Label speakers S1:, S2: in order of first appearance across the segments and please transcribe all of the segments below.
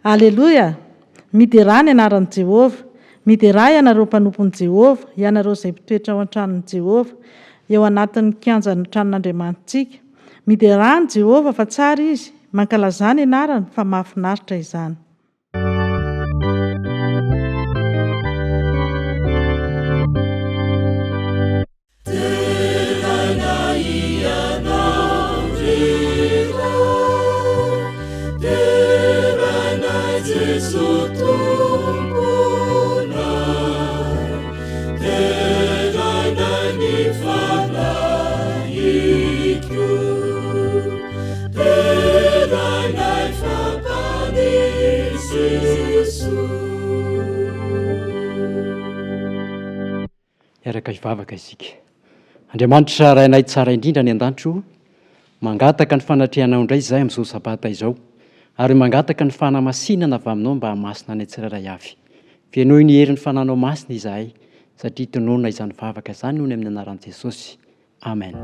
S1: Aleloia! Midera ny anaran'i Jehova, midera ianareo mpanompon'i Jehova, ianareo izay mpitoetra ao an-tranon'i Jehova, eo anatin'ny kianjan'ny tranon'Andriamanitsika. Midera ny Jehova fa tsara izy, mankalaza ny anarany fa mahafinaritra izany.
S2: Iaraka ivavaka isika. Andriamanitra rainay tsara indrindra ny an-danitro, mangataka ny fanatrehanao indray izay amin'izao sabata izao, ary mangataka ny fanamasinana avy aminao mba hamasina ny tsirairay avy. Fienoy ny herin'ny fananao masina izahay, satria tononona izany vavaka izany noho ny amin'ny anaran'i Jesosy. Amen.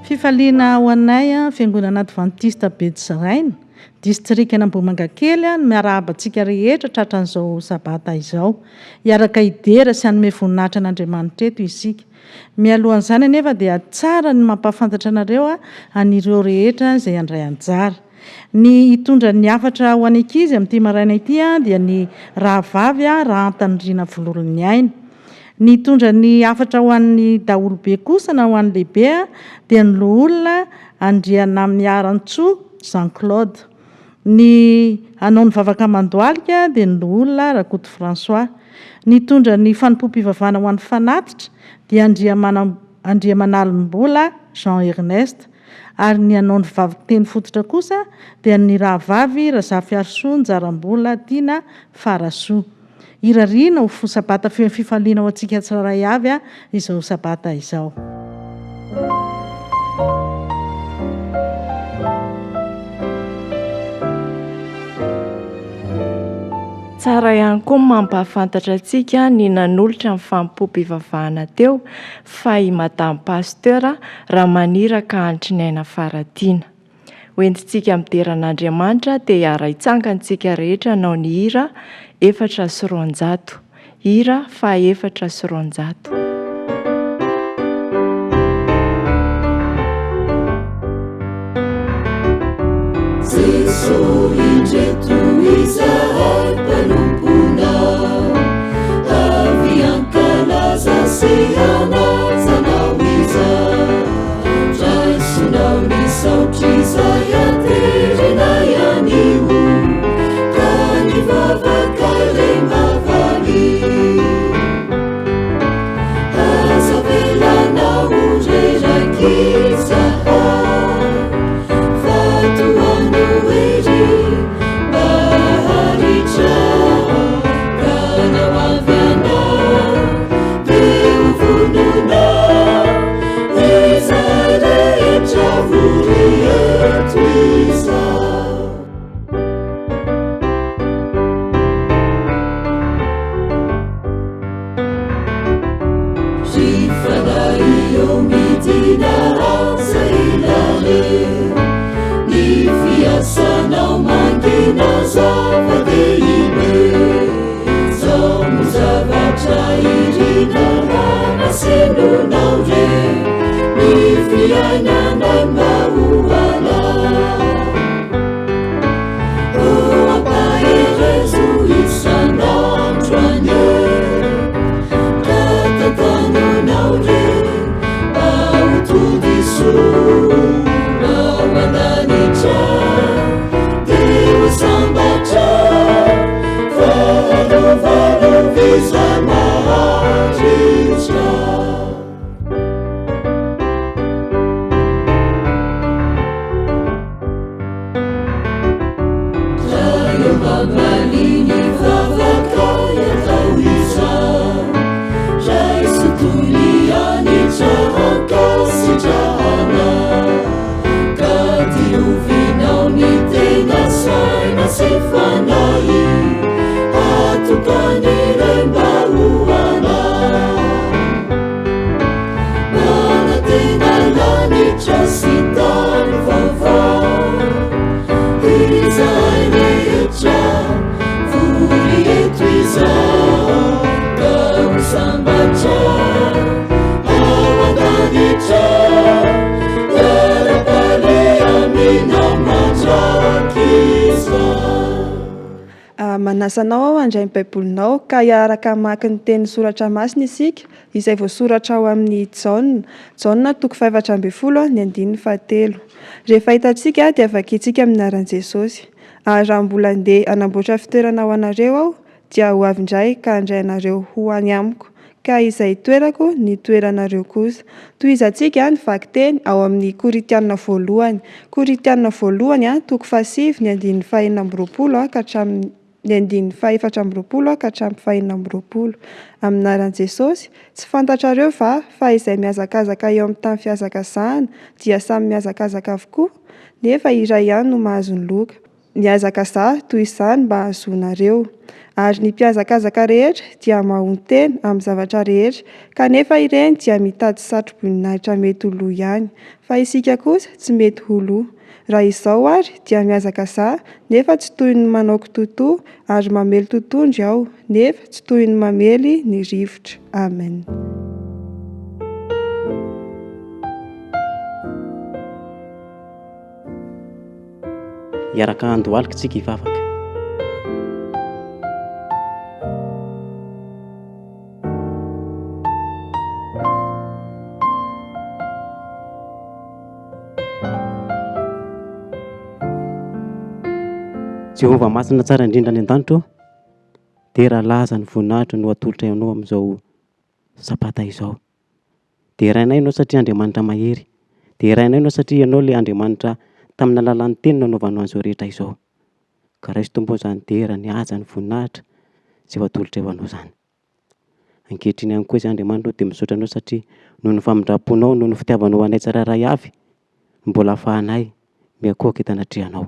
S1: Fifaliana ho anay Fiangonana Adventiste Betsareina, distrika Ambohimangakely no miarahaba-tsika rehetra tratran'izao sabata izao. Iaraka idera sy hanome voninahitra an'Andriamanitra eto isika. Mialohan'izany anefa dia tsara ny mampahafantatra anareo anireo rehetra izay handray anjara. Ny hitondra ny hafatra ho an'ny ankizy amin'ity maraina ity dia ny rahavavy rahan-tanoriana voalohan'ny aina. Ny hitondra ny hafatra ho an'ny daholobe kosa na ho an'ny lehibe dia ny loholona Andriana Miarantsoa Jean-Claude. Ny hanao ny vavaka mandoalika dia ny loholona Rakoto François. Ny hitondra ny fanompom-pivavahana ho an'ny fanatitra dia Andriamanalombola Jean Ernest. Ary ny hanao ny vaviteny fototra kosa dia ny rahavavy Razafy Arsoa Njarambola Tina Farasoa. Irariana ho sabata fifaliana ho antsika tsirairay avy izao sabata izao.
S3: Tsara ihany koa mampahafantatra antsika ny nanolotra amin'ny fanompom-pivavahana teo fa i Madame Pasteur Ramaniraka Antrinaina Faratiana. Hoentintsika amin'ny deran'Andriamanitra dia hiara-hitsangantsika rehetra nao ny hira 400, hira fa 400.
S4: Jesu indreto izahay mpanompona, avy ankalaza sy hanajana iza, raisonao ny saotry izay aterina ianio, ka ny vavaka ilay mavaly. Aza velanao reraky izahay, fatoano ery maharitra, ka nao avy anao dia vononao, izay rehetra vory eto izao. Rifana io midina aza ilale, ny fiasanao mangina zava-dehibe, zao mo zavatra irina ranasenonao re, ny fiainanay mahoana. O ampaherezo isanandro ane, ka tantanonao re, ao todisoa, ao andanitra, dia sambatra, valovisa maharitra. Raio mamaliny vavaka atao izao, raisotony anitra hankasitrahana, ka diovinao ny tena saina sy fanahy, atokany ray mba hoana.
S5: Manasanao aho handray ny baibolinao ka hiaraka mamaky ny teny soratra masina isika izay voasoratra ao amin'ny Jaona 5:7. Rehefa hitantsika dia vakiantsika amin'ny anaran'i Jesosy. Ary raha mbola andeha hanamboatra fitoerana ho anareo aho dia ho avy indray ka handray anareo ho any amiko. Ka izay toerako ny toeranareo kosa. Toy izantsika ny vaky teny ao amin'ny Koritianina voalohany. Koritianina voalohany 7:1-20 ka hatramin'ny 2:4 ka hatramin'ny 4:20. Amin'ny anaran'i Jesosy, tsy fantatrareo fa izay mihazakazaka eo amin'ny tany fihazakazahana dia samy mihazakazaka avokoa, nefa iray ihany no mahazo ny loka. Mihazakazaha toy izany mba hahazoanareo. Ary ny mpiazakazaka rehetra dia mahony tena amin'ny zavatra rehetra, kanefa ireny dia mitady satroboninahitra mety ho loha ihany, fa isika kosa tsy mety ho loha. Raha izao ary dia mihazakazaha, nefa tsy toy ny manao kitotoa, ary mamely totohondry aho, nefa tsy toy ny mamely ny rivotra. Amen.
S6: Iaraka andohalika tsika hivavaka. Jehovah masina tsara indrindra any an-danitro, dia raha laza ny voninahitra no atolotra ianao amin'izao sabata izao. Dia irainay ianao satria Andriamanitra mahery. Dia irainay ianao satria ianao ilay Andriamanitra tamin'ny alalan'ny teny nanaovanao an'izao rehetra izao. Ka raisy tombo izany dera ny haja ny voninahitra izay ho atolotra eo anao izany. Ankehitriny ihany koa izay Andriamanitra dia misaotra anao satria noho ny famindramponao, noho ny fitiavanao anay tsirairay avy, mbola ahafahanay miakoaka hitanatrehanao.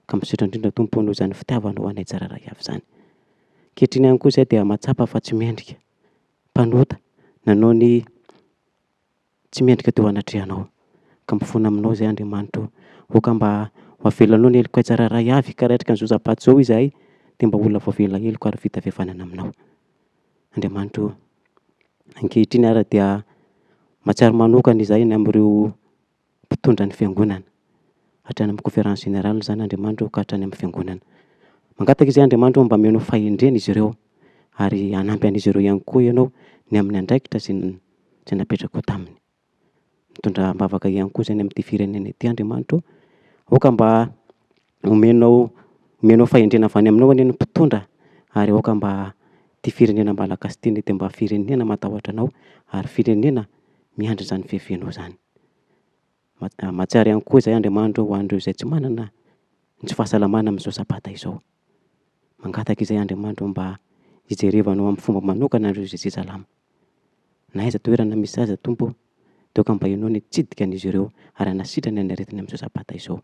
S6: Ka misaotra indrindra Tompo noho izany fitiavanao anay tsirairay avy izany. Ankehitriny ihany koa izay dia matsapa fa tsy mendrika. Mpanota, nanao ny tsy mendrika teo anatrehanao. Ka mifono aminao izay Andriamanitra, oka mba havelanao ny heliko tsirairay avy, ka raha kan'izao sabata izao izahay dia mba olona voavela heliko ary vita fihavanana aminao. Andriamanitra, ankehitriny ary dia mahatsiaro manokana izahay ny amin'ireo mpitondra ny fiangonana. Hatrany amin'ny conférence générale izany Andriamanitra ka hatrany amin'ny fiangonana. Mangataka izay Andriamanitra mba menao fahendrena izy ireo, ary hanampy an'izy ireo ihany koa ianao ny amin'ny andraikitra izay napetraka taminy. Mitondra mbavaka ihany koa izany amin'ity firenena ity Andriamanitra, oka mba omenao fahendrena avy any aminao any ny mpitondra, ary oka mba ity firenena malagasy ity dia mba firenena matahotra anao, ary firenena miandry izany fihefenao izany. Mahatsiaro ihany koa izay Andriamanitra ho an'ireo izay tsy manana ny tsy fahasalamana amin'izao sabata izao. Mangataka izay Andriamanitra mba hijerevanao amin'ny fomba manokana an'ireo izay tsy salama. Na aiza toerana misy aza Tompo, dia oka mba ianao ny hitsidika an'izy ireo ary hanasitrana ny aretina amin'izao sabata izao.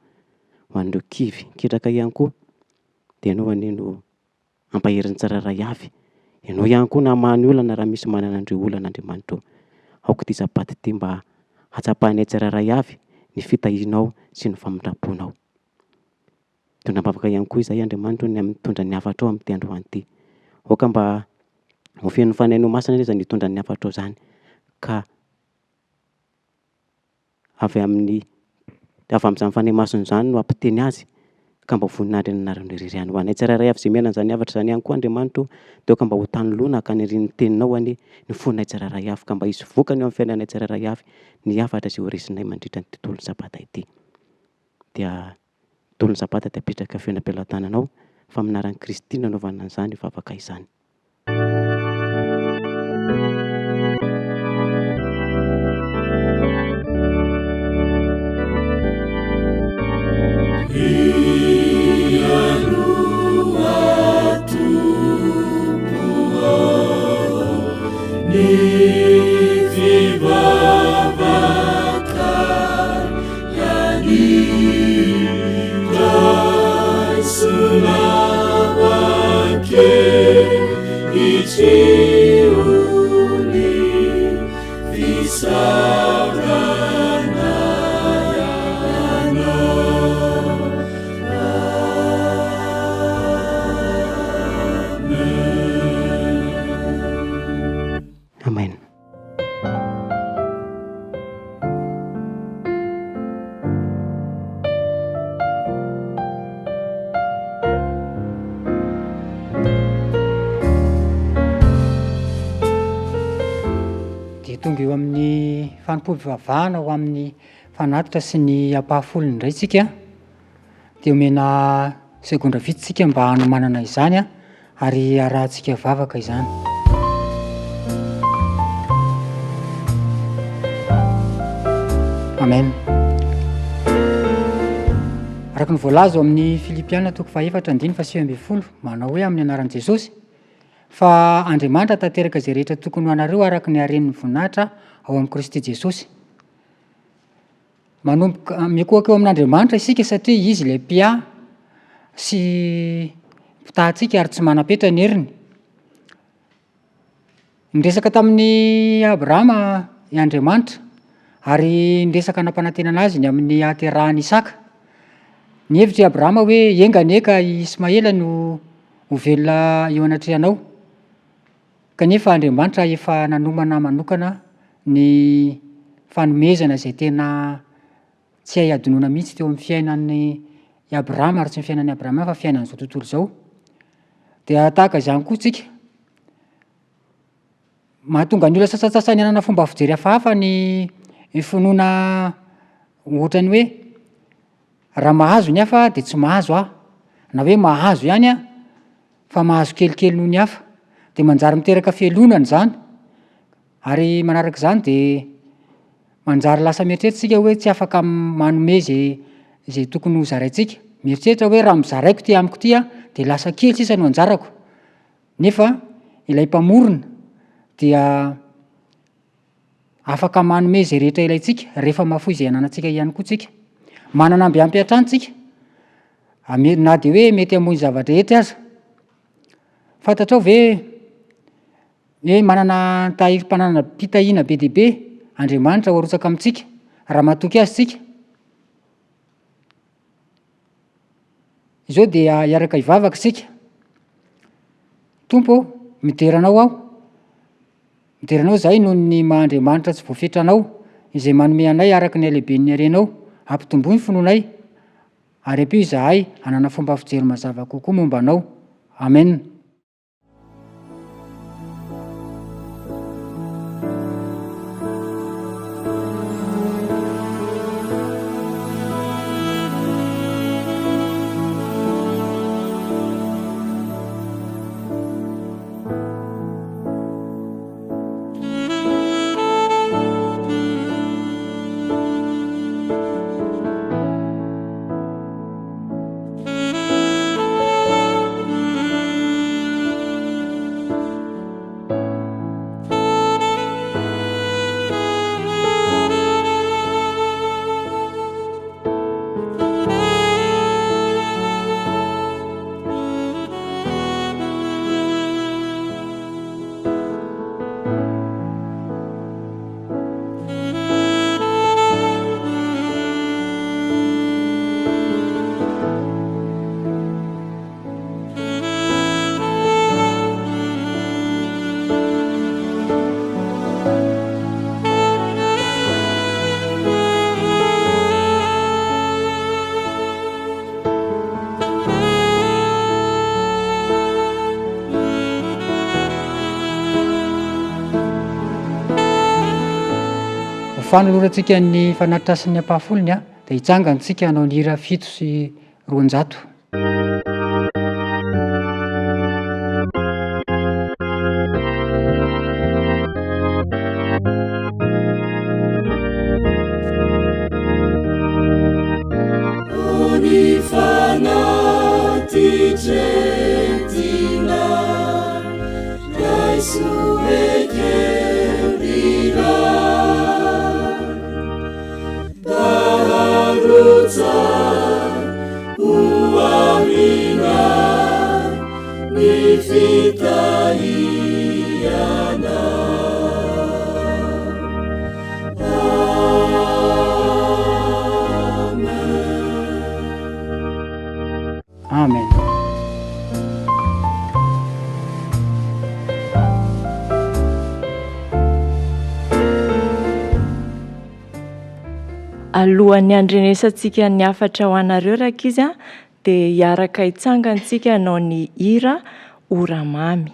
S6: Ho an'ireo kivy ketraka ihany koa, dia ianao anino ampaherin'ny tsirairay avy. Ianao ihany koa namany olana raha misy manana an'ireo olana Andriamanitra. Aoka ity sabata ity mba hatsapahanay tsirairay avy ny fitahinao sy ny famindramponao. Mitondra mbavaka ihany koa izay Andriamanitra ny mitondra ny hafatrao amin'ity androany ity. Oka mba ho feno fanainao masina izy nitondra ny hafatrao izany, ka avy amin'izany fanay masina izany no ampiteny azy, ka mba voninahitra ny anaran'ny ririhany ho anay tsirairay avy izay miaina an'izany hafatra izany ihany koa Andriamanitra, dia oka mba ho tanolona ka ny teninao any ny fonay tsirairay avy, ka mba hisy vokany eo amin'ny fiainanay tsirairay avy ny hafatra izay ho resinay mandritra ny tontolo sabata ity. Dia tontolo sabata dia apetraka fiainam-pialantananao, fa amin'ny anaran'i Kristy nanaovana an'izany vavaka izany. Amen.
S7: avy eo amin'ny fanompo-pivavahana ho amin'ny fanatitra sy ny ampahafolony indray tsika dia omena segondra vitsitsika mba hanomanana izany ary arahantsika vavaka izany. Amen. Araka ny voalaza amin'ny Filipiana 4:4-7 manao hoe amin'ny anaran'i Jesosy fa Andriamanitra tanteraka izay rehetra tokony ho anareo araka ny haren'ny voninahitra ao amin'ny Kristy Jesosy. Manomboka mikohaka eo amin'Andriamanitra isika satria izy ilay mpia sy mpitahantsika ary tsy manam-petra ny heriny. Niresaka tamin'ny Abrahama i Andriamanitra ary niresaka nampanantenana azy ny amin'ny haterahany Isaka. Nihevitra i Abrahama hoe enganeka Ismaela no ho velona eo anatrehanao. Kanefa Andriamanitra efa nanomana manokana ny fanomezana izay tena tsy hay adinoina mihitsy teo amin'ny fiainan'ny Abrahama ary tsy ny fiainan'ny Abrahama fa fiainan'izao tontolo izao. Dia tahaka izany koa tsika. Mahatonga ny olona sasatsasany anana fomba fijery hafahafa ny finoana ohatrany hoe raha mahazo ny hafa dia tsy mahazo aho, na hoe mahazo ihany fa mahazo kelikely noho ny hafa, dia manjary miteraka fialonana izany. Ary manaraka izany dia manjary lasa mieritreritra hoe tsy afaka manome izay tokony ho zaraintsika. Mieritreritra hoe raha mizaraiko ty amiko ty dia lasa kely sisa no anjarako. Nefa ilay mpamorona dia afaka manome izay rehetra ilayntsika rehefa mahafoy izay ananantsika ihany koa tsika. Manana ambiampy hatrany tsika, na dia hoe mety hamoy zavatra rehetra aza. Fantatrao ve hoe manana tahirim-pananana mpitahiana be dia be Andriamanitra ho arotsaka amintsika raha matoky azy tsika. Izao dia hiaraka hivavaka isika. Tompo, mideranao aho. Mideranao izahay noho ny maha-Andriamanitra tsy voafetranao izay manome anay araka ny halehiben'ny harenao. Ampitomboy ny finoanay ary ampio izahay hanana fomba fijery mazava kokoa momba anao. Amen. Fanolorantsika ny fanatrasan'ny ampahafolony dia hitsangantsika hanao ny hira 700. Amen.
S3: Alohan'ny andrenesantsika ny afatra ho anareo rakizy dia hiaraka hitsangantsika hanao ny hira Oramamy.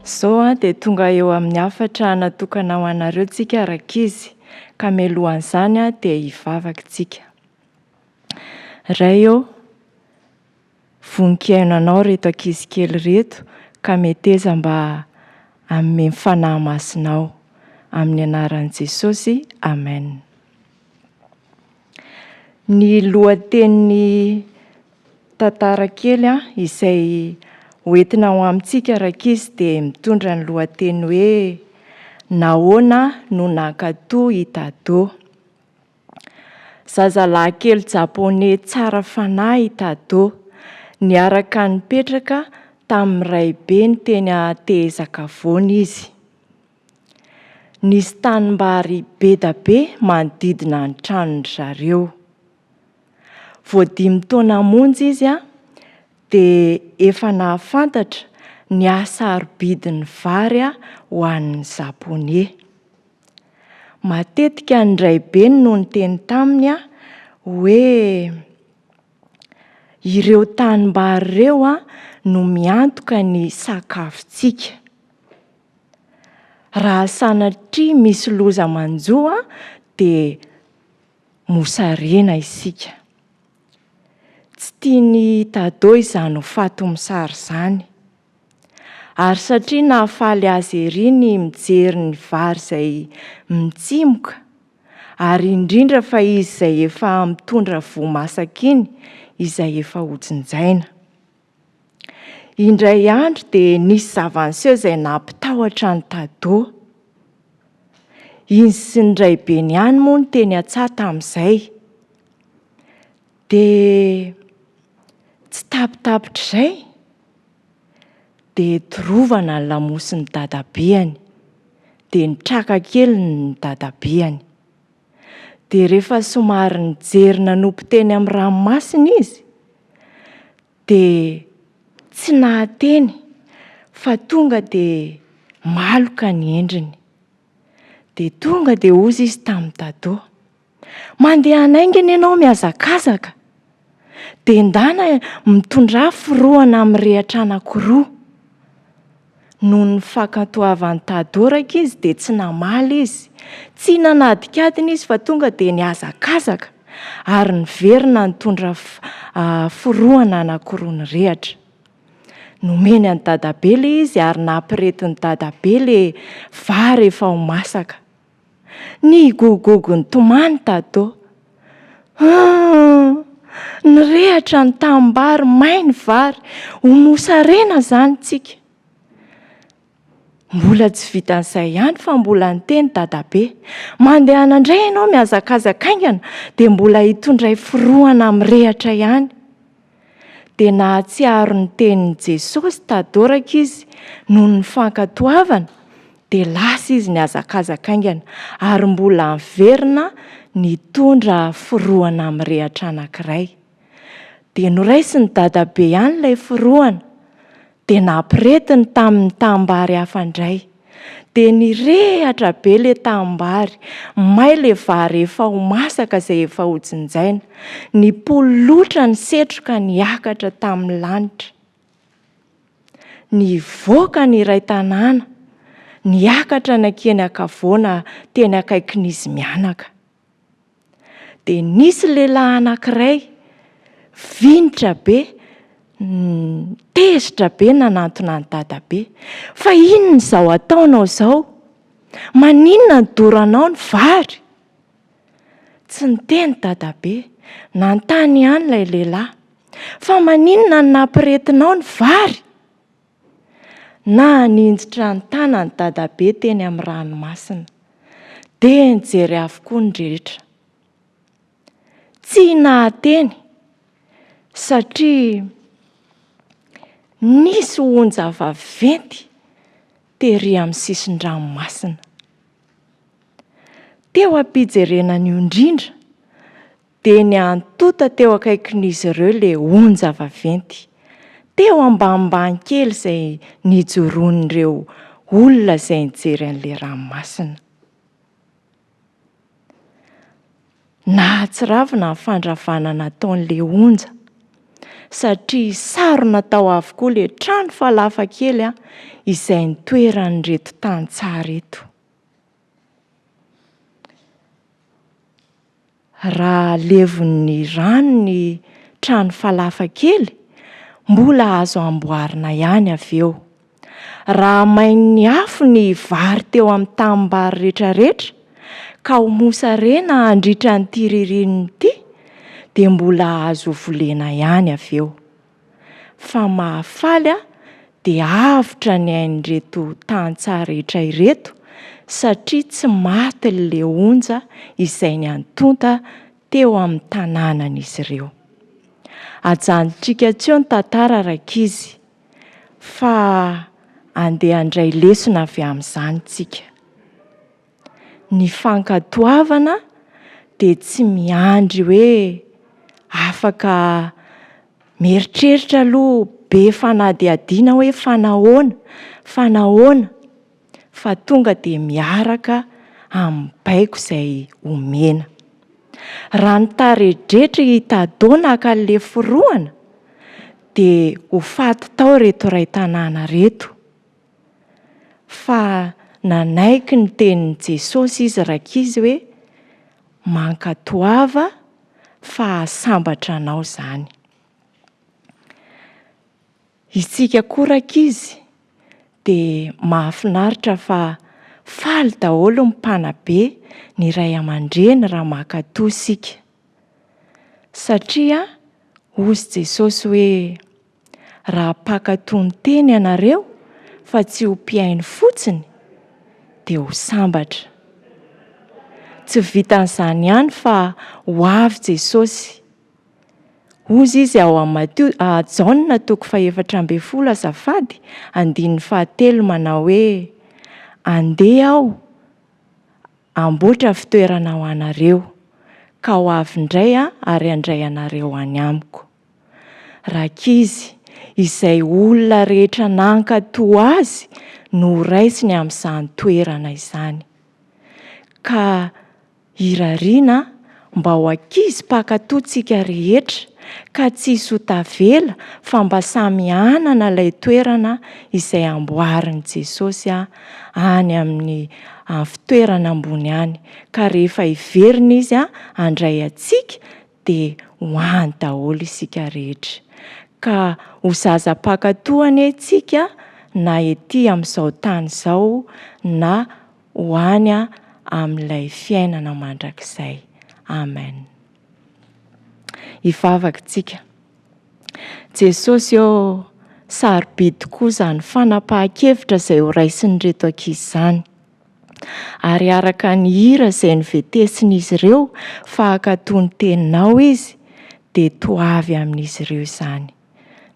S3: Zao dia tonga eo amin'ny 4 natokana ho anareo tsika rakizy, ka mialohan'izany dia hivavaka tsika. Ray eo, voninkainonao reto ankizy kely reto, ka meteza mba amin'ny fanahy masinao. Amin'ny anaran'i Jesosy, amen. Ny lohatenin'ny tantara kely izay hoentina ho amintsika rakizy dia mitondra ny lohateny hoe nahoana no nankatoa i Tadô. Zazalahy kely Japoney tsara fanahy i Tadô, niaraka nipetraka tamin'ny raibe ny teny Tehezakavoana izy. Nisy tanimbary be da be manodidina ny tranony zareo. Vao 5 taona monja izy dia efa nahafantatra ny asarobidin'ny vary ho an'ny Japoney. Matetika ny raibeny no niteny taminy hoe ireo tanimbary ireo no miantoka ny sakafontsika. Raha sanatria misy loza manjoa dia mosarena isika. Tsy tiany Tadô izany ho fato misary izany. Ary satria nahafaly azy ery ny mijery ny vary izay mitsimoka, ary indrindra fa izy izay efa mitondra voa masaka iny, izay efa hojinjaina. Indray andro dia nisy zava-niseho izay nampitahotra ny Tadô. Izy sy ny raibeny ihany moa no teny an-tsaha tamin'izay. Dia tsy tapitapitra izay dia dirovana ny lamosiny dadabeany, dia nitraka kely ny dadabeany. Dia rehefa somary nijery nanompo teny amin'ny ranomasina izy, dia tsy nahateny fa tonga dia maloka ny endriny. Dia tonga dia hozy izy tamin'ny Tadô, mandeha hanaingina ianao mihazakazaka, dia ndana mitondra foroana amin'ny rehatra anankiroa. Noho ny fankatoavan'ny Tadô rakizy dia tsy namaly izy, tsy nanadikadiny izy fa tonga dia nihazakazaka ary niverina nitondra foroana anankiroa ny rehatra. Nomeny an'i dadabe ilay izy ary nampiretin'i dadabe ilay vary efa ho masaka. Ny gogogo nitomany Tadô. Ny rehatra ny tanimbary mainy vary, ho mosarena izany tsika. Mbola tsy vitan'izay ihany fa mbola niteny dadabe, mandeha handray ianao mihazakazaka aingana dia mbola hitondray foroana amin'ny rehatra ihany. Dia nahatsiaro ny tenin'i Jesosy Tadô rakizy noho ny fankatoavana, dia lasa izy nihazakazaka aingana ary mbola miverina nitondra foroana amin'ny rehatra anankiray. Dia noraisiny dadabe ihany ilay foroana, dia nampiretiny tamin'ny tanimbary hafa indray. Dia nirehatra be ilay tanimbary, may ilay vary efa ho masaka izay efa hojinjaina. Ny pololotra ny setroka niakatra tamin'ny lanitra. Nivoaka ny iray tanàna, niakatra nakeny ankavoana teny akaikin'izy mianaka. Dia nisy lehilahy anankiray vinitra be, tezitra be nanantona ny dadabe. Fa inona izao ataonao izao? Maninona ny doranao ny vary? Tsy niteny dadabe, nantany ihany ilay lehilahy. Fa maninona ny nampiretinao ny vary? Na ninjitra ny tanany dadabe teny amin'ny ranomasina, dia nijery avokoa ny rehetra. Tsy nahateny satria nisy onja vaventy tery amin'ny sisin-dranomasina. Teo ampijerenany indrindra dia niantota teo akaikin'izy ireo ilay onja vaventy. Teo ambanimbany kely izay nijoroan'ireo olona izay nijery an'ilay ranomasina. Nahatsiravina ny fandravana nataon'ilay onja, satria sarona tao avokoa le trano falafa kely izay nitoerany reto tanytsara eto. Raha levon'ny rano ny trano falafa kely, mbola azo amboarina ihany avy eo. Raha main'ny afo ny vary teo amin'ny tanimbary rehetrarehetra ka ho mosarena andritra nyity ririniny ity, dia mbola azo volena ihany avy eo. Fa mahafaly dia avotra ny ain'ireto tanytsara rehetra ireto, satria tsy maty le onja izay ny antonta teo amin'ny tanànan'izy ireo. Ajanontsika tseo ny tantara rankizy, fa andeha handray lesona avy amin'izany tsika. Ny fankatoavana dia tsy miandry hoe afaka mieritreritra aloha be fanadihadiana hoe fanahoana, fa tonga dia miaraka amin'ny baiko izay omena. Raha ny tarehdretra hitadona ka le forohana, dia ho faty tao reto ray tanàna reto. Fa nanaiky ny tenin'i Jesosy izy rankizy hoe mankatoava fa sambatra anao izany. Isika koa rankizy dia mahafinaritra fa faly daholo ny mpanabe ny ray aman-dreny raha mankatoa isika. Satria hozy Jesosy hoe raha mpankatoa ny teny ianareo fa tsy ho mpiainy fotsiny, dia ho sambatra. Tsy vitan'izany ihany fa ho avy Jesosy. Hozy izy ao amin'ny Jaona 4:10 azafady 9:7 manao hoe andeha aho amboatra fitoerana ho anareo, ka ho avy indray ary handray anareo any amiko. Rankizy, izay olona rehetra nankatoa azy no raisiny amin'izany toerana izany. Ka irariana mba ho ankizy mpankatoantsika rehetra, ka tsy hisy ho tavela fa mba samy anana ilay toerana izay amboarin'i Jesosy any amin'ny fitoerana ambony any. Ka rehefa hiverina izy handray antsika, dia ho any daholo isika rehetra. Ka ho zaza mpankatoany antsika na ety amin'izao tany izao na ho any amin'ilay fiainana mandrakizay. Amen. Hivavaka tsika. Jesosy sarobidy tokoa izany fanapahan-kevitra izay ho raisin'ireto ankizy izany. Ary araka ny hira izay novetesin'izy ireo fa hankatoa ny teninao izy, dia toavy amin'izy ireo izany.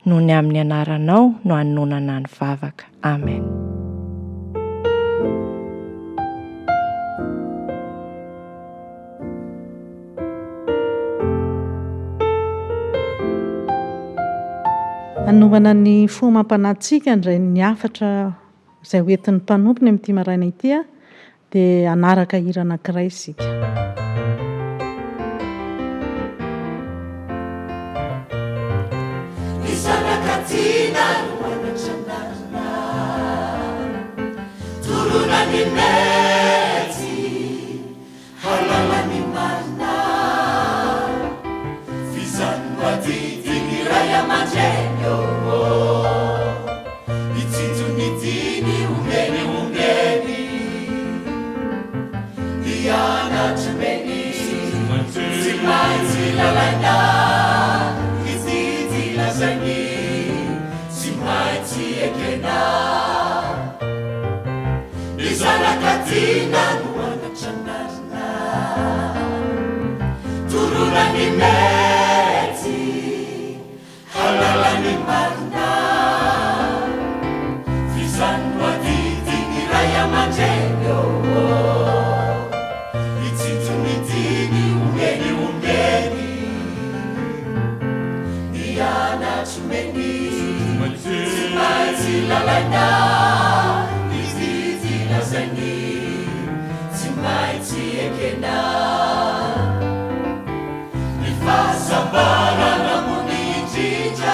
S3: Noho ny amin'ny anaranao no hanonana ny vavaka. Amen.
S1: Hanomana ny fomam-panatsika indray ny afatra izay hoentin'ny mpanompony amin'ity maraina ity dia anaraka hira anankiray isika.
S4: Isanakatina loanatrandana torona ny mety halala ny marina fizany madidiny ray aman-dreny itsinjonidiny omeny ianatry meny tsy maintsy lalaina izidy lazainy tsy maintsy ekena ny zanakatina no anatranarina torona ny mety halala ny marina fizany madidiny ray aman-dreny itsinjonidiny omeny ianatry meny tsy maintsy lalaina izidy lazainy tsy maintsy ekena ny fahasambarana mony indrindra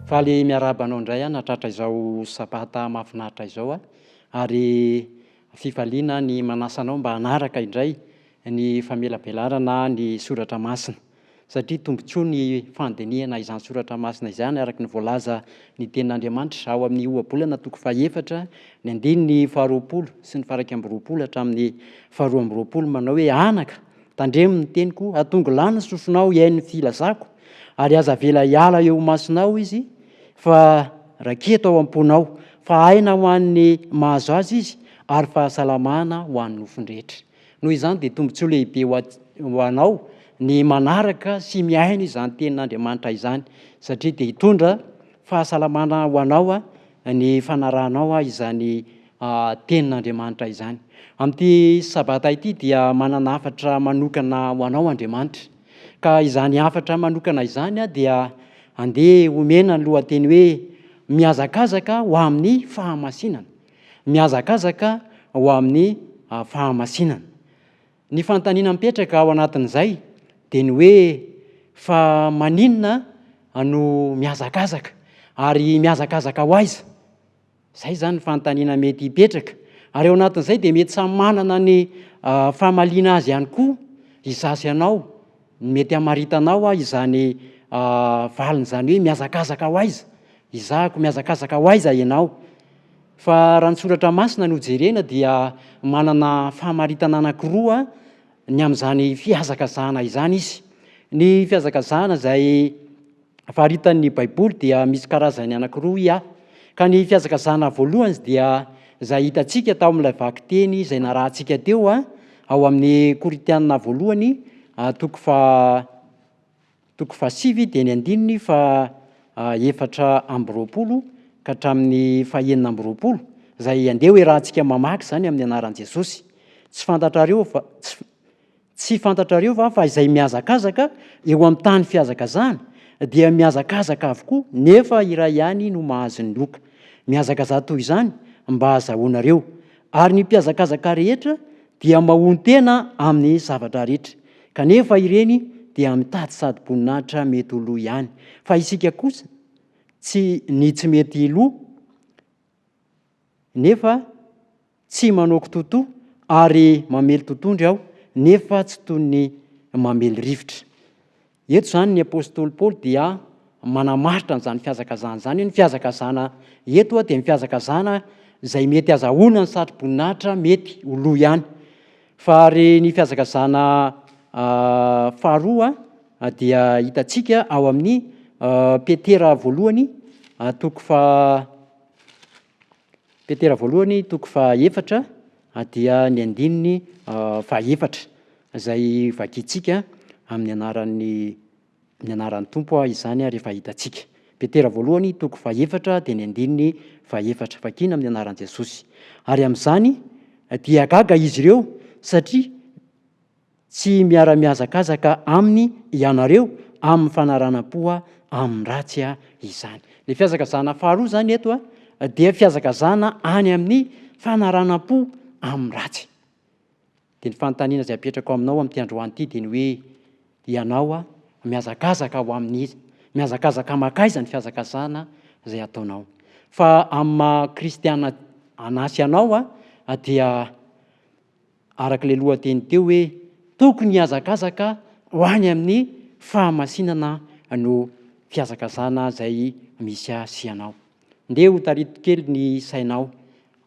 S2: Faly miarabanao indray a natratra izao sabata mahafinaritra izao a, ary fifaliana ny manasanao mba hanaraka indray ny famelabelarana ny soratra masina, satria tombontsoa ny fandinihana izany soratra masina izany araka ny voalaza ny tenin'Andriamanitra ao amin'ny ohabolana toko faha-efatra ny andininy faharoapolo sy ny faraka amby roapolo hatramin'ny faharoa amby roapolo manao hoe anaka tandremo ny teniko atongo lany sosonao iain'ny filazako ary aza vela hiala eo masinao izy fa raketo ao am-ponao fa aina ho an'ny mahazo azy izy ary fahasalamana ho an'ny nofondrehetra. Noho izany dia tombontsoa lehibe ho anao ny manaraka sy miaina izany tenin'Andriamanitra izany, satria dia hitondra fahasalamana ho anao a ny fanarahanao a izany tenin'Andriamanitra izany. Amin'ity sabata ity dia manana hafatra manokana ho anao Andriamanitra, ka izany hafatra manokana izany a dia andeha omena ny lohateny hoe mihazakazaka ho amin'ny fahamasinana, mihazakazaka ho amin'ny fahamasinana. Ny fanontaniana mipetraka ao anatin'izay dia ny hoe fa maninona no mihazakazaka ary mihazakazaka ho aiza? Zay zany ny fanontaniana mety hipetraka, ary ao anatin'izay dia mety samy manana ny fahamaliana azy ihany koa izasy anao, mety hamaritanao izany valiny izany hoe mihazakazaka ho aiza? Izahako mihazakazaka ho aiza ianao? Fa raha ny soratra masina no jerena dia manana fahamaritana anankiroa ny amin'izany fihazakazahana izany izy. Ny fihazakazahana izay faharitan'ny Baiboly dia misy karazany anankiroa ka ny fihazakazahana voalohany dia izay hitantsika tao amin'ilay vaky teny izay narahantsika teo ao amin'ny Korinthiana voalohany toko fahasivy dia ny andininy efatra amby roapolo ka hatramin'ny fahaenina amby roapolo, izay andeha hoe raha antsika mamaky zany amin'ny anaran'i Jesosy. Tsy fantatrareo fa izay mihazakazaka eo amin'ny tany fihazakazahana dia mihazakazaka avokoa nefa iray ihany no mahazo ny loka. Mihazakazaha toy izany mba azahoanareo, ary ny mpiazakazaka rehetra dia mahony tena amin'ny zavatra rehetra, kanefa ireny dia mitady sady-boninahitra mety ho loha ihany. Fa isika kosa tsy mety loha nefa tsy manoko totoa ary mamely totoandry aho nefa tsy toy ny mamely rivotra. Eto zany ny apôstôly Paoly dia manamaritra n'izany fihazakazahana izany. Ny fihazakazahana eto dia ny fihazakazahana izay mety azahoana ny sady-boninahitra mety ho loha ihany. Fa ary ny fihazakazahana faharoa dia hitantsika ao amin'ny Petera voalohany toko faha-efatra dia ny andininy faha-efatra, izay vakiantsika amin'ny anaran'ny Tompo izany rehefa hitantsika. Petera voalohany toko faha-efatra dia ny andininy faha-efatra, vakiana amin'ny anaran'i Jesosy. Ary amin'izany dia gaga izy ireo satria tsy miara-mihazakazaka aminy ianareo amin'ny fanaranam-po amin'ny ratsy izany. Ny fihazakazahana faharoa zany eto dia fihazakazahana any amin'ny fanaranam-po amin'ny ratsy. Dia ny fanontaniana izay apetraka aminao amin'ity androany ity dia ny hoe ianao mihazakazaka ho amin'izy, mihazakazaka makaiza ny fihazakazahana izay ataonao. Fa amin'ny maha kristiana anasy anao dia arak'ilay lohateny teo hoe tokony hihazakazaka ho any amin'ny fahamasinana no fihazakazahana izay misy sy anao. Ndeha ho tarito kely ny sainao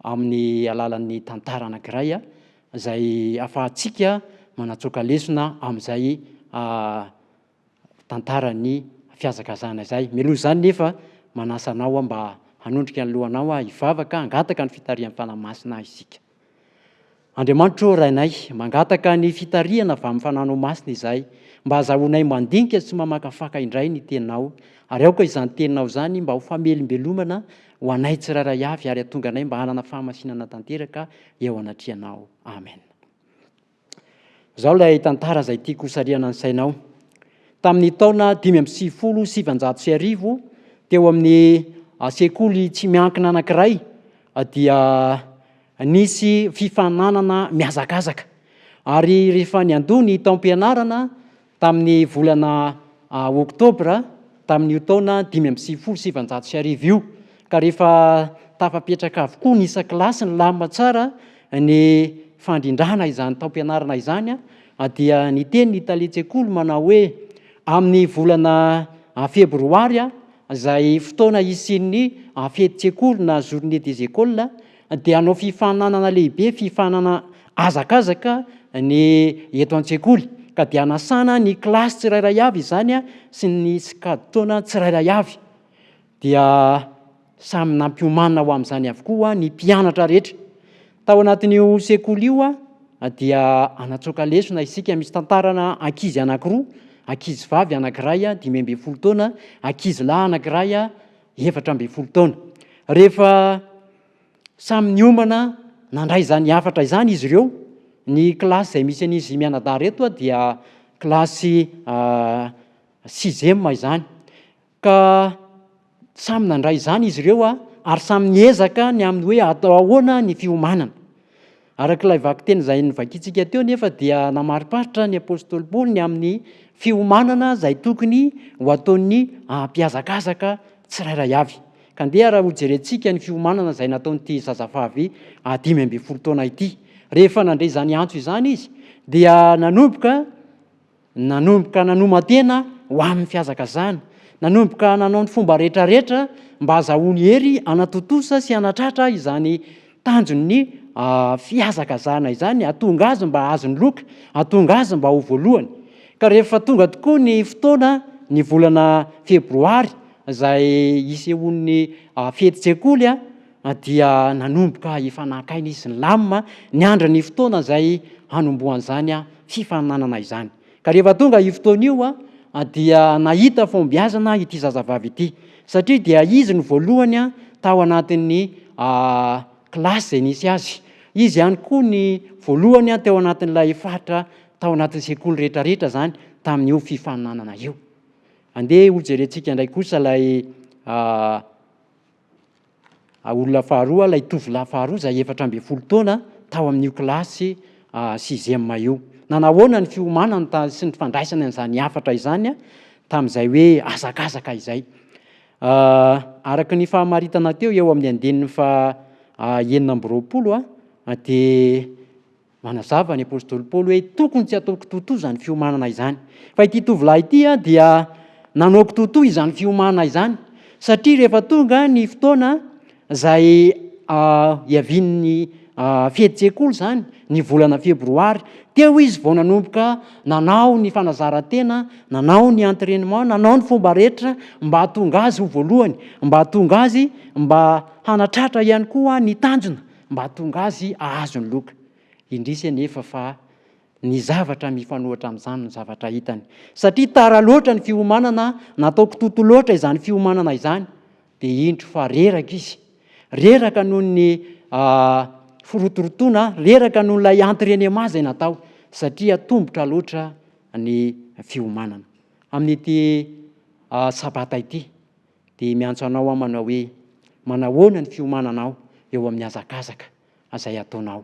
S2: amin'ny alalan'ny tantara anankiray izay ahafahantsika manatsoaka lesona amin'izay tantarany fihazakazahana izay. Mialoha izany nefa manasa anao mba hanondrika ny lohanao hivavaka hangataka ny fitarihan'ny fanahy-masina isika. Andriamanitra o rainay, mangataka ny fitariana avy amin'ny fananao masina izay mba azahoanay mandinika sy mamakafaka indray ny teninao, ary aoka izany teninao izany mba ho famelombelomana ho anay tsiraray avy ary hatonga anay mba hanana fahamasinana tanteraka eo anatrianao. Amen. Izao ilay tantara izay tiako sariana ny sainao. Tamin'ny taona 570 teo amin'ny sekoly tsy miankina anankiray dia nisy fifananana mihazakazaka, ary rehefa niandò ny taom-pianarana tamin'ny volana oktobra tamin'io taona 5 io ka rehefa tafapetraka avokoa ny isan-kilasy ny lamina tsara ny fandrindrana izany taom-pianarana izany dia ny teny ny taletsekoly manao hoe amin'ny volana febroary izay fotoana isian'ny fety-tsekoly na journée des écoles dia hanao fifananana lehibe fifanana azakazaka ny eto an-tsekoly ka dia anasana ny kilasy tsirairay avy izany sy ny sikaditaona tsirairay avy dia samy nampiomanina ho amin'izany avokoa ny mpianatra rehetra tao anatin'io sekoly io dia anatsoaka lesona isika misy tantarana ankizy anankiroa ankizy vavy anankiray 5 taona ankizy lahy anankiray 7 taona rehefa samy niomana nandray izany afatra izany izy ireo ny kilasy izay misy an'izy mianadahy reto dia kilasy 6e izany ka samy nandray izany izy ireo ary samy niezaka ny amin'ny hoe atao ahoana ny fiomanana arak'ilay vaky teny izay nivakitsika teo nefa dia namariparitra ny apôstôly Paoly ny amin'ny fiomanana izay tokony ho ataon'ny mpiazakazaka tsirairay avy ka ndeha raha ho jerentsika ny fiomanana izay nataon'ity zazavavy 15 taona ity rehefa nandray izany antso izany izy dia nanomboka nanomatena ho amin'ny fiazakazana nanomboka nanao ny fomba rehetrarehetra mba azahoany hery anatotosa sy anatratra izany tanjon'ny fiazakazana izany atonga azy mba azony loka atonga azy mba ho voalohany ka rehefa tonga tokoa ny fotoana ny volana febroary izay isehoan'ny fety-tsekoly dia nanomboka ifanankaina izy ny lamina ny andra ny fotoana izay hanombohan'izany fifananana izany ka rehefa tonga io fotoana io dia nahita fombiazana ity zazavavy ity satria dia izy ny voalohany tao anatin'ny kilasy izay nisy azy izy ihany koa ny voalohany teo anatin'ilay faritra tao anatin'ny sekoly rehetrarehetra zany tamin'io fifananana io andeha ho jerentsika indray kosa ilay olona faharoa ilay tovolahy faharoa izay 17 taona tao amin'io kilasy 6e io nanahoana ny fiomanana sy ny fandraisana an'izany afatra izany tamin'izay hoe azakazaka izay araka ny fahamaritana teo eo amin'ny andeniny fa 9 dia manazava ny apôstôly Paoly hoe tokony tsy ataoko totoa izany fiomanana izany fa ity tovolahy ity dia nanaoko totoa izany fiomanana izany satria rehefa tonga ny fotoana izay iavian'ny fety-tsekoly izany ny volana febroary teo izy vao nanomboka nanao ny fanazarantena nanao ny entraînement nanao ny fomba rehetra mba hatonga azy ho voalohany mba hatonga azy mba hanatratra ihany koa ny tanjona mba hatonga azy ahazo ny loka indrisy anefa fa ny zavatra mifanohatra amin'izany ny zavatra hitany satria tara loatra ny fiomanana nataoko toto loatra izany fiomanana izany dia indro fa reraka izy reraka noho ny firotorotoana reraka noho ilay entraînement izay natao satria tombotra loatra ny fiomanana amin'ity sabata ity dia miantso anao manao hoe manahoana ny fiomananao eo amin'ny azakazaka izay ataonao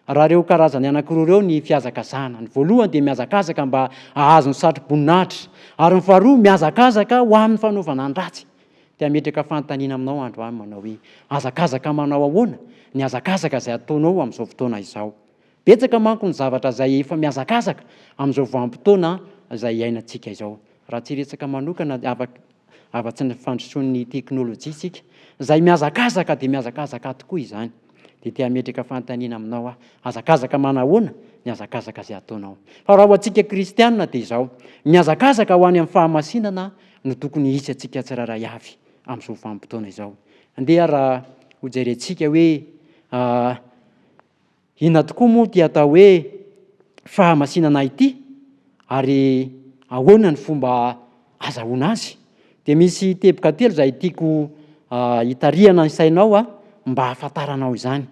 S2: raha reo karazany anankiroa reo ny fiazakazana ny voalohany dia miazakazaka mba ahazo ny satro-boninahitra ary ny faharoa miazakazaka ho amin'ny fanaovana ny ratsy dia ametraka fanontaniana aminao androany manao hoe azakazaka manao ahoana ny azakazaka izay ataonao amin'izao fotoana izao betsaka manko ny zavatra izay efa miazakazaka amin'izao vanim-potoana izay iainantsika izao raha tsy resaka manokana afa-tsy ny fandrosoan'ny teknôlôjia isika izay miazakazaka dia miazakazaka tokoa izany dia tia ametraka fanontaniana aminao azakazaka manahoana ny azakazaka izay ataonao fa raha ho antsika kristianina dia izao miazakazaka ho any amin'ny fahamasinana no tokony hisy antsika tsiraray avy amin'izao vanim-potoana izao andeha raha ho jerentsika hoe inona tokoa moa ty atao hoe fahamasinana ity ary ahoana ny fomba azahoana azy dia misy teboka telo izay tiako hitariana ny sainao mba hahafantaranao izany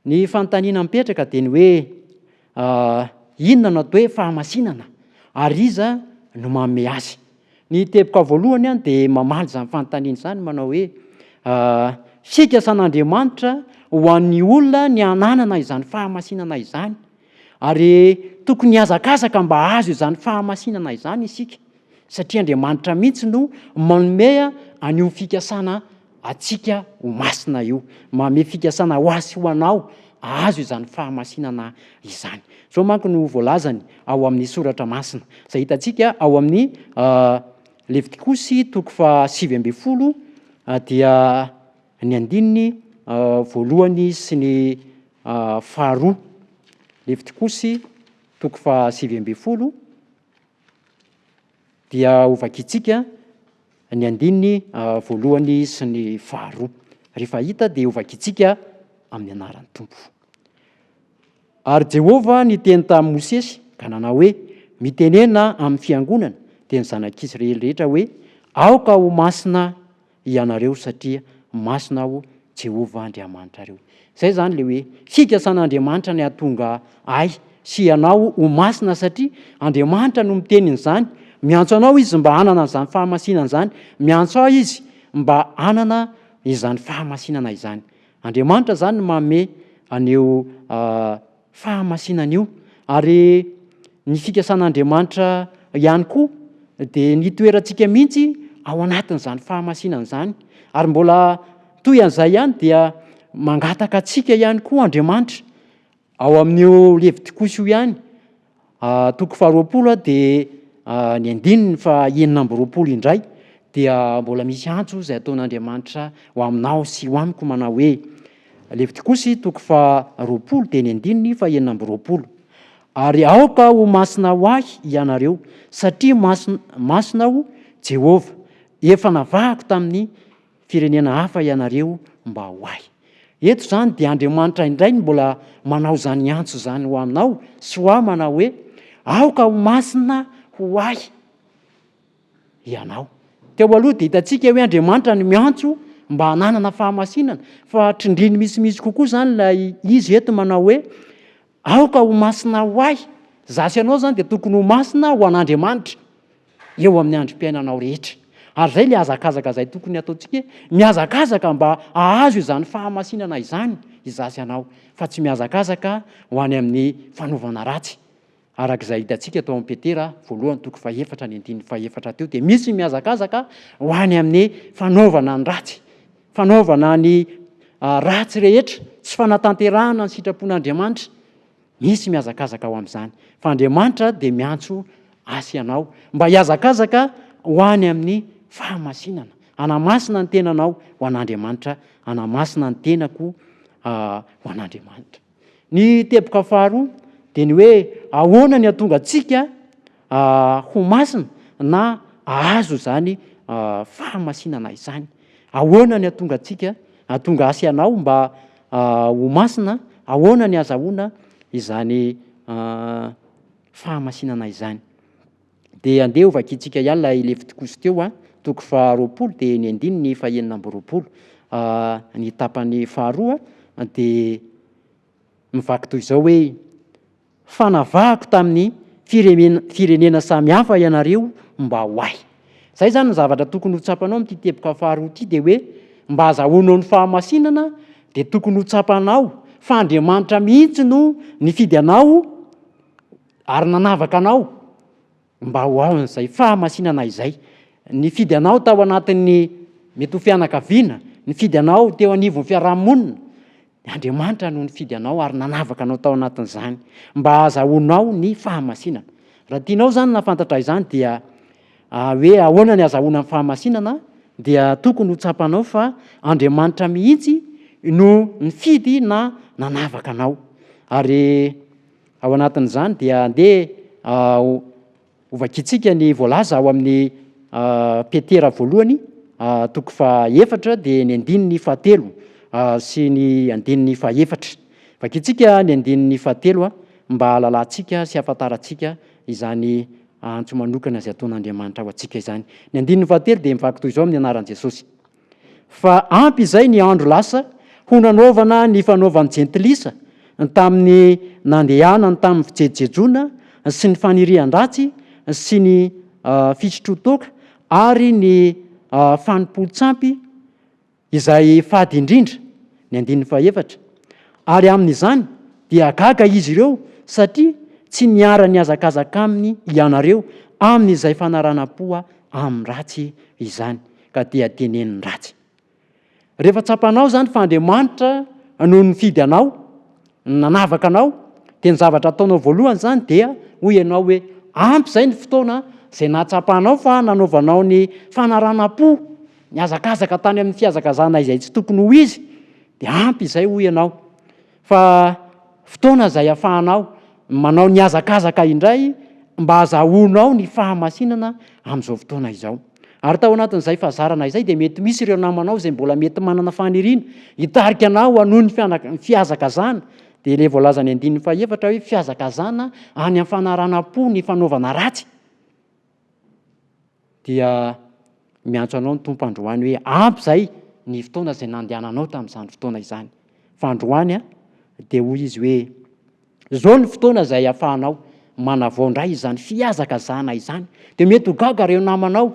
S2: ny fanontaniana mipetraka dia ny hoe inona no atao hoe fahamasinana ary iza no manome azy ny teboka voalohany dia mamaly izany fanontaniana izany manao hoe sika san'Andriamanitra ho an'ny olona ny ananana izany fahamasinana izany ary tokony hazakazaka mba azo izany fahamasinana izany isika satria Andriamanitra mihitsy no manome an'io fikasana atsika ho masina io, manome fikasana ho asy ho anao azo izany fahamasinana izany. Zao manko no voalazany ao amin'ny soratra masina zay hitantsika ao amin'ny Levitikosy 7:20 dia ny andininy voalohany sy ny faharoa. Levitikosy 7:20 dia ovakitsika ny andininy voalohany sy ny faharoa. Rehefa hita dia ovakitsika amin'ny anaran'ny Tompo. Ary Jehovah niteny tamin'i Mosesy ka nanao hoe mitenena amin'ny fiangonana dia ny zanak'Israely rehetra hoe aoka ho masina ianareo satria masina ho Jehovah Andriamanitrareo. Zay zany le hoe fikasan'Andriamanitra ny ahatonga sy ianao ho masina satria Andriamanitra no mitenin'izany. Miantso anao izy mba hanana izany fahamasinana izany, miantso aho izy mba hanana izany fahamasinana izany. Andriamanitra zany no manome aneo fahamasinana io. Ary ny fikasan'Andriamanitra ihany koa dia nitoerantsika mihitsy ao anatin'izany fahamasinana izany. Ary mbola toy an'izay ihany dia mangataka atsika ihany koa Andriamanitra ao amin'io Levitikosy io ihany 20 dia ny andininy 9 indray dia mbola misy antso izay ataon'Andriamanitra ho aminao sy ho amiko manao hoe Levitikosy 20 dia ny andininy 9. Ary aoka ho masina ho ahy ianareo satria masina ho Jehovah, efa navahako tamin'ny firenena hafa ianareo mba ho ahy. Eto zany dia Andriamanitra indray mbola manao zany antso zany ho aminao sy ho ahy manao hoe aoka ho masina ho ahy ianao. Teo aloha dia hitantsika hoe Andriamanitra no miantso mba hananana fahamasinana, fa trindriny misimisy kokoa zany lay izy eto manao hoe aoka ho masina ho ahy. Zasy ianao zany dia tokony ho masina ho an'Andriamanitra eo amin'ny androm-piainanao rehetra. Ary zay le azakazaka zay tokony ataontsika, miazakazaka mba ahazo izany fahamasinana izany izasy anao, fa tsy miazakazaka ho any amin'ny fanaovana ratsy. Arak'izay hitantsika tao amin'ny Petera 1:4 teo dia misy miazakazaka ho any amin'ny fanaovana ny ratsy, fanaovana ny ratsy rehetra, tsy fanatanterahana ny sitrapon'Andriamanitra. Misy miazakazaka ho amin'izany, fa Andriamanitra dia miantso asy ianao mba hiazakazaka ho any amin'ny fahamasinana, anamasina ny tenanao ho an'Andriamanitra, anamasina ny tenako ho an'Andriamanitra. Ny teboka faharoa dia ny hoe ahoana ny ahatonga antsika ho masina na ahazo zany fahamasinana izany. Ahoana ny ahatonga antsika, ahatonga asy ianao mba ho masina, ahoana ny azahoana izany fahamasinana izany. Dia andeha ovakitsika ihany lay Levitikosy teo 20 dia ny andininy 9. Ny tapany faharoa dia mivaky toy izao hoe fanavahako tamin'ny firenena samihafa ianareo mba ho ahy. Zay zany ny zavatra tokony ho tsapanao amin'ity teboka faharoa ity dia hoe mba azahoanao ny fahamasinana dia tokony ho tsapanao fa Andriamanitra mihitsy no nifidy anao ary nanavaka anao mba ho ao an'izay fahamasinana izay. Nifidy anao tao anatin'ny mety ho fianakaviana, nifidy anao teo anivon'ny fiarahamonina. Andriamanitra no nifidy anao ary nanavaka anao tao anatin'izany mba azahoanao ny fahamasinana. Raha tianao zany nafantatra izany dia hoe ahoana ny azahoana ny fahamasinana dia tokony ho tsapanao fa Andriamanitra mihitsy no nifidy na nanavaka anao. Ary ao anatin'izany dia andeha ovakitsika ny voalaza ao amin'ny Petera 1:4 dia ny andininy 7 sy ny andininy 4. Vakitsika ny andininy 7 mba halalantsika sy hafantarantsika izany antso manokana izay ataon'Andriamanitra ho antsika izany. Ny andininy 7 dia mivaky toy izao amin'ny anaran'i Jesosy: fa ampy izay ny andro lasa ho nanaovana ny fanaovan'ny jentilisa tamin'ny nandehanany tamin'ny fijejoana sy ny fanirian-dratsy sy ny fisotrotoka ary ny fanimpolo-tsampy izay fady indrindra. Ny andininy 4. Ary amin'izany dia gaga izy ireo satria tsy niara niazakazaka aminy ianareo amin'izay fanarana-poa amin'ny ratsy izany ka dia teneniny ratsy. Rehefa tsapanao zany fa Andriamanitra no nifidy anao, nanavaka anao, dia ny zavatra ataonao voalohany zany dia hoy ianao hoe ampy izay ny fotoana izay nahatsapanao fa nanaovanao ny fanarana-po, niazakazaka tany amin'ny fiazakazana izay tsy tokony ho izy, dia ampy izay hoy ianao. Fa fotoana izay ahafahanao manao niazakazaka indray mba hazahoanao ny fahamasinana amin'izao fotoana izao. Ary tao anatin'izay fahazarana izay dia mety misy ireo namanao izay mbola mety manana faniriana hitarika anao hanohy ny fiazakazana, dia ilay voalaza ny 14 hoe fiazakazana any amin'ny fanarana-po ny fanaovana ratsy, dia miantso anao ny tompo androany hoe ampy izay ny fotoana izay nandehananao tamin'izany fotoana izany. Fa androany dia hoy izy hoe zao ny fotoana izay ahafahanao manavao indray izany fiazakazana izany. Dia mety ho gaga ireo namanao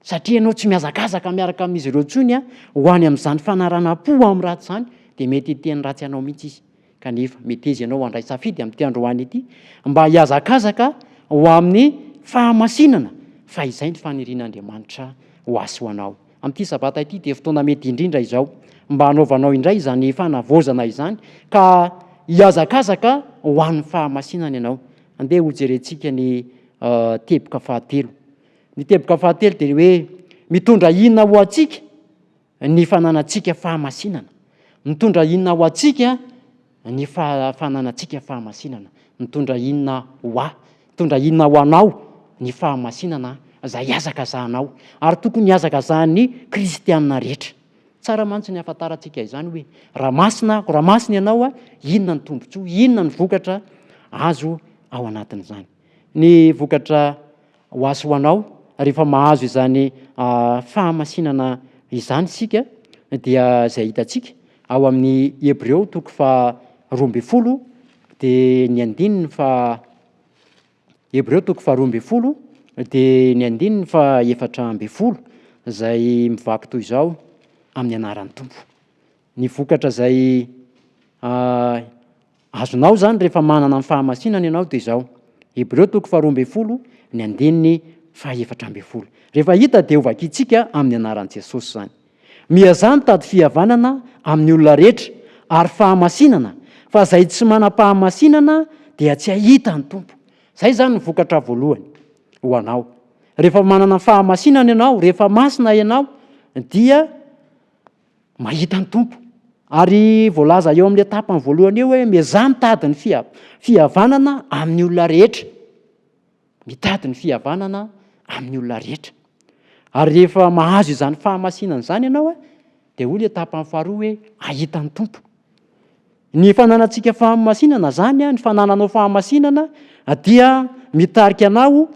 S2: satria ianao tsy miazakazaka miaraka amin'izy ireo tsony ho any amin'izany fanarana-po amin'ny ratsy izany, dia mety hiteny ratsy anao mihitsy izy. Kanefa mety izy ianao handray safidy amin'ity androany ity mba hiazakazaka ho amin'ny fahamasinana, fa izay ny fanirian'Andriamanitra ho asy ho anao. Amin'ity sabata ity dia fotoana mety indrindra izao mba hanaovanao indray izany fanavozana izany ka hiazakazaka ho an'ny fahamasinana ianao. Andeha ho jerentsika ny teboka fahatelo. Ny teboka fahatelo dia hoe mitondra inona ho antsika ny fananantsika fahamasinana. Mitondra inona ho antsika ny fananantsika fahamasinana. Mitondra inona ho ahy, mitondra inona ho anao ny fahamasinana izay hiazakazahanao, ary tokony hiazakazahan'ny kristianina rehetra. Tsara mantsy ny ahafantarantsika izany hoe raha masina ianao inona ny tombontsoa, inona ny vokatra azo ao anatin'izany. Ny vokatra ho azo ho anao rehefa mahazo izany fahamasinana izany sika dia izay hitantsika ao amin'ny Hebreo 12 dia ny 9 Hebreo 12 dia ny 4:12 izay mivaky toy izao amin'ny anaran'ny tompo. Ny vokatra izay azonao zany rehefa manana ny fahamasinana ianao dia izao. Hebreo 12 ny 4:12. Rehefa hita dia ho vakiantsika amin'ny anaran'i Jesosy zany. Miazany tady fihavanana amin'ny olona rehetra ary fahamasinana, fa izay tsy manam-pahamasinana dia tsy hahita ny tompo. Izay zany ny vokatra voalohany ho anao. Rehefa manana fahamasinana ianao, rehefa masina ianao, dia mahita ny tompo. Ary voalaza eo amin'ny etapany voalohany eo hoe miazany mitady ny fihavanana amin'ny olona rehetra. Mitady ny fihavanana amin'ny olona rehetra. Ary rehefa mahazo izany fahamasinana izany ianao dia hoy ny etapany faharoa hoe ahita ny tompo. Ny fananantsika fahamasinana zany, ny fanananao fahamasinana dia mitarika anao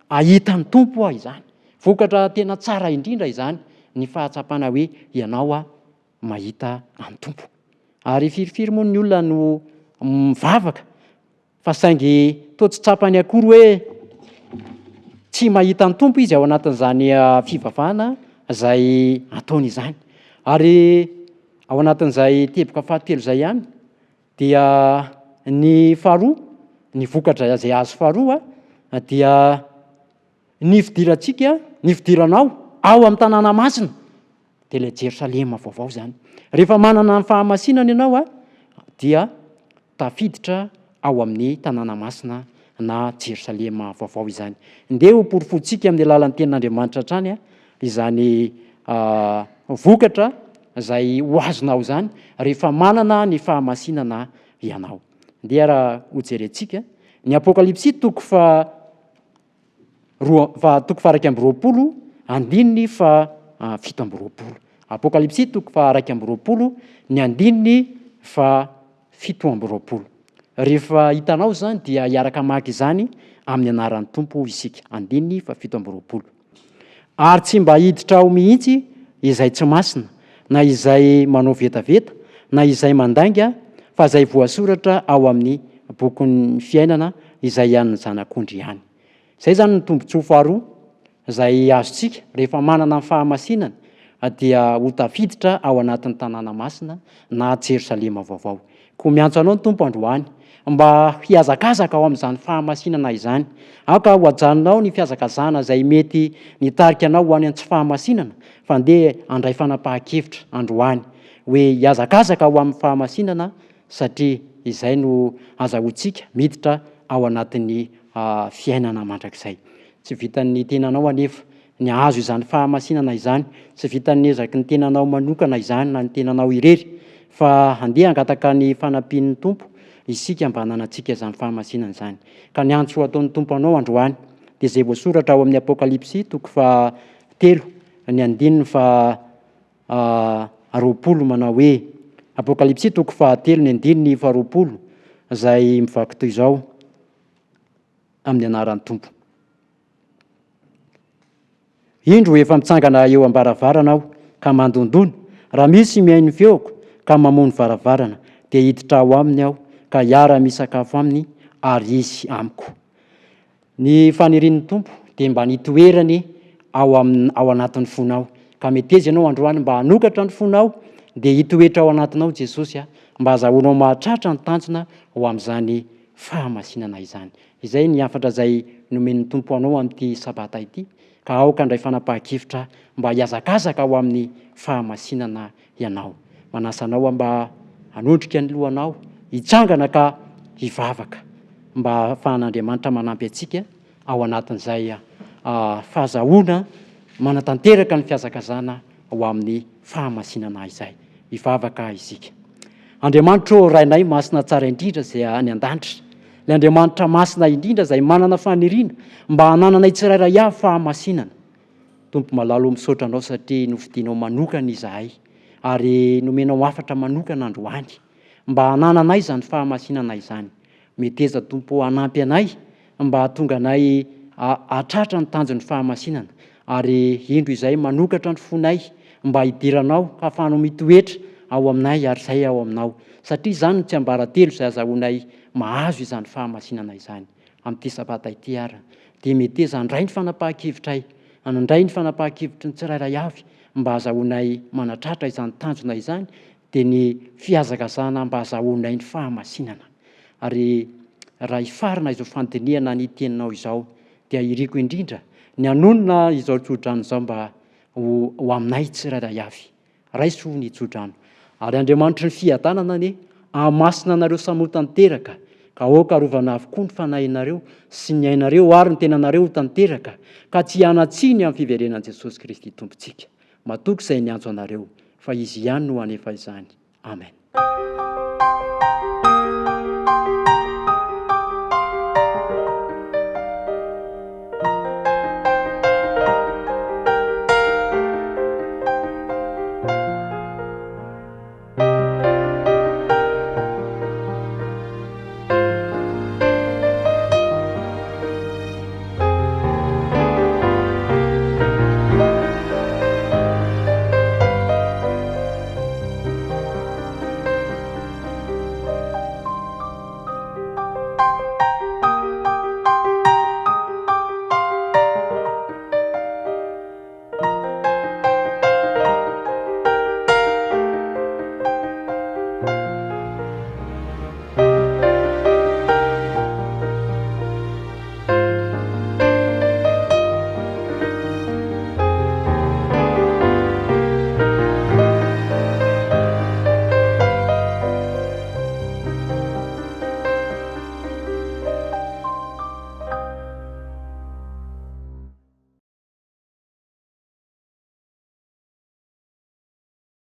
S2: ahita ny tompo izany. Vokatra tena tsara indrindra izany ny fahatsapana hoe ianao mahita ny tompo. Ary firifiry moa ny olona no mivavaka fa saingy toa tsy tsapany akory hoe tsy mahita ny tompo izy ao anatin'izany fivavahana izay ataony izany. Ary ao anatin'izay teboka fahatelo izay ihany dia ny faharoa, ny vokatra izay azo faharoa dia ny fidirantsika, ny fidiranao ao amin'ny tanàna masina dia ilay Jerosalema vaovao zany. Rehefa manana ny fahamasinana ianao dia tafiditra ao amin'ny tanàna masina na Jerosalema vaovao izany. Ndeha ho porifontsika amin'ny alalan'ny tenin'Andriamanitra hatrany izany vokatra izay ho azonao zany rehefa manana ny fahamasinana ianao. Ndeha raha ho jerentsika ny Apokalipsy 2:20 andininy fa 7. Apokalipsy 2:20 ny andininy fa 7. Rehefa hitanao zany dia hiaraka maka izany amin'ny anaran'ny tompo isika. Andininy fa 7. Ary tsy mba hiditra ao mihitsy izay tsy masina, na izay manao vetaveta, na izay mandainga, fa izay voasoratra ao amin'ny bokin'ny fiainana izay ian'ny zanak'ondry ihany. Izay zany ny tombontsoa faharoa izay azontsika rehefa manana ny fahamasinana dia ho tafiditra ao anatin'ny tanàna masina na Jerosalema vaovao. ko miantso anao ny tompo androany mba hiazakazaka ao amin'izany fahamasinana izany. Aka ho ajanonao ny fiazakazana izay mety nitarika anao ho any an-tsy fahamasinana, fa ndeha andray fanapahan-kevitra androany hoe hiazakazaka ho amin'ny fahamasinana, satria izay no azahoantsika miditra ao anatin'ny fiainana mandrakizay. Tsy vitan'ny tenanao anefa ny azo izany fahamasinana izany, tsy vitan'ny ezaky ny tenanao manokana izany na ny tenanao irery, fa andeha angataka ny fanampian'ny tompo isika mba hananantsika izany fahamasinana izany. Ka ny antso ataon'ny tompo anao androany dia izay voasoratra ao amin'ny Apokalipsy 3:20 manao hoe, Apokalipsy 3:20 izay mivaky toy izao amin'ny anaran'ny tompo: indro efa mitsangana eo am-baravarana aho ka mandondona, raha misy mihaino feoko ka mamono varavarana, dia hiditra ao aminy aho ka hiara-misakafo aminy ary izy amiko. Ny fanirian'ny tompo dia mba nitoerany ao anatin'ny fonao. Ka meteza ianao androany mba hanokatra ny fonao dia hitoetra ao anatinao Jesosy mba azahoanao mahatratra ny tanjona ho amin'izany fahamasinana izany. Izay ny hafatra izay nomen'ny tompo anao amin'ity sabata ity, ka aoka ndray fanapahan-kevitra mba hiazakazaka ao amin'ny fahamasinana ianao. Manasanao mba hanondrika ny lohanao, hitsangana ka hivavaka mba ahafahan'Andriamanitra manampy antsika ao anatin'izay fahazahoana manatanteraka ny fiazakazana ho amin'ny fahamasinana izay. Hivavaka isika. Andriamanitra o rainay masina tsara indrindra izay any an-danitra, ilay Andriamanitra masina indrindra izay manana faniriana mba hanananay tsirairay avy fahamasinana. Tompo malalo misaotra anao satria novidianao manokana izahay ary nomenao hafatra manokana androany mba hanananay izany fahamasinana izany. Meteza tompo hanampy anay mba hahatonga anay hahatratra ny tanjon'ny fahamasinana, ary indro izay manokatra ny fonay mba hidiranao ka ahafahanao mitoetra ao aminay ary izay ao aminao, satria izany no tsy ambaratelo izay azahoanay mahazo izany fahamasinana izany. Amin'ity sabata ity ary dia meteza handray ny fanapahan-kevitray, handray ny fanapahan-kevitry ny tsirairay avy mba azahoanay manatratra izany tanjona izany, dia ny fihazakazana mba azahoanay ny fahamasinana. Ary raha hifarina izao fandiniana ny teninao izao dia iriko indrindra ny hanonona izao tsodrano izao mba ho aminay tsirairay avy. Raiso ny tsodrano. Ary Andriamanitra ny fiadanana anie hamasina anareo samy tanteraka, ka aoka arovana avokoa ny fanahinareo sy ny ainareo ary ny tenanareo tanteraka, ka tsy hanatsiny amin'ny fiverenan'i Jesosy Kristy tompontsika. Matoky izay niantso anareo, fa izy ihany no hanefa izany. Amen.